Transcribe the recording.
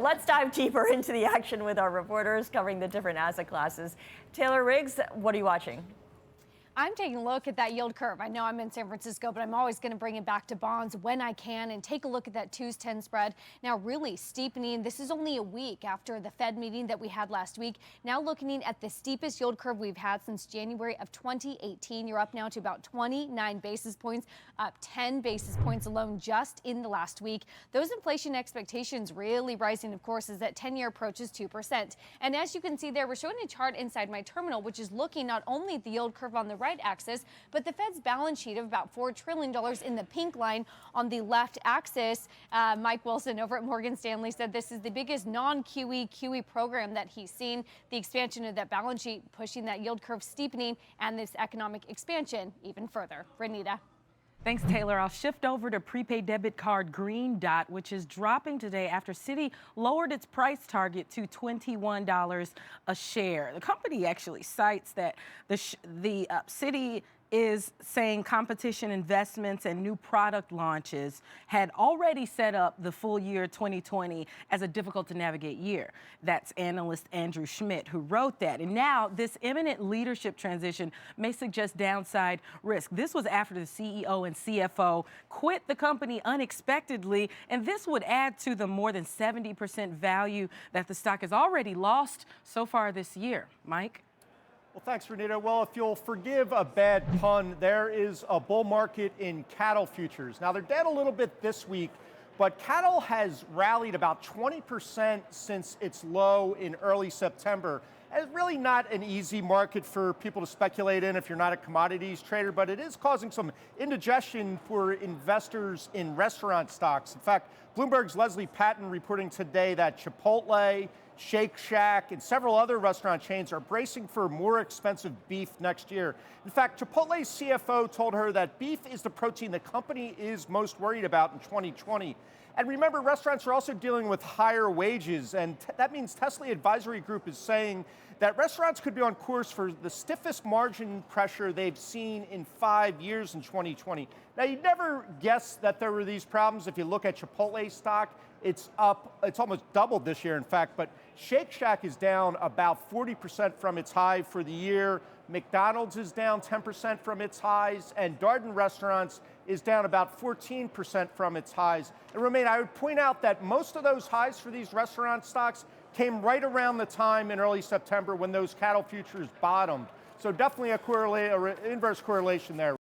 Let's dive deeper into the action with our reporters covering the different asset classes. Taylor Riggs, what are you watching? I'm taking a look at that yield curve. I know I'm in San Francisco, but I'm always going to bring it back to bonds when I can and take a look at that 2s10 spread. Now really steepening. This is only a week after the Fed meeting that we had last week. Now looking at the steepest yield curve we've had since January of 2018. You're up now to about 29 basis points, up 10 basis points alone just in the last week. Those inflation expectations really rising, of course, as that 10-year approaches 2%. And as you can see there, we're showing a chart inside my terminal, which is looking not only at the yield curve on the right axis, but the Fed's balance sheet of about $4 trillion in the pink line on the left axis. Mike Wilson over at Morgan Stanley said this is the biggest non-QE QE program that he's seen. The expansion of that balance sheet pushing that yield curve steepening and this economic expansion even further. Renita. Thanks, Taylor. I'll shift over to prepaid debit card Green Dot, which is dropping today after Citi lowered its price target to $21 a share. The company actually cites that the Citi is saying competition investments and new product launches had already set up the full year 2020 as a difficult to navigate year. That's analyst Andrew Schmidt who wrote that. And now this imminent leadership transition may suggest downside risk. This was after the CEO and CFO quit the company unexpectedly, and this would add to the more than 70% value that the stock has already lost so far this year. Mike? Well, thanks, Renita. Well, if you'll forgive a bad pun, there is a bull market in cattle futures. Now, they're down a little bit this week, but cattle has rallied about 20% since its low in early September. And it's really not an easy market for people to speculate in if you're not a commodities trader, but it is causing some indigestion for investors in restaurant stocks. In fact, Bloomberg's Leslie Patton reporting today that Chipotle, Shake Shack, and several other restaurant chains are bracing for more expensive beef next year. In fact, Chipotle's CFO told her that beef is the protein the company is most worried about in 2020. And remember, restaurants are also dealing with higher wages, and that means Tesla Advisory Group is saying that restaurants could be on course for the stiffest margin pressure they've seen in 5 years in 2020. Now, you'd never guess that there were these problems. If you look at Chipotle stock, it's up, it's almost doubled this year, in fact, but Shake Shack is down about 40% from its high for the year. McDonald's is down 10% from its highs, and Darden Restaurants is down about 14% from its highs. And Romaine, I would point out that most of those highs for these restaurant stocks came right around the time in early September when those cattle futures bottomed. So definitely a inverse correlation there.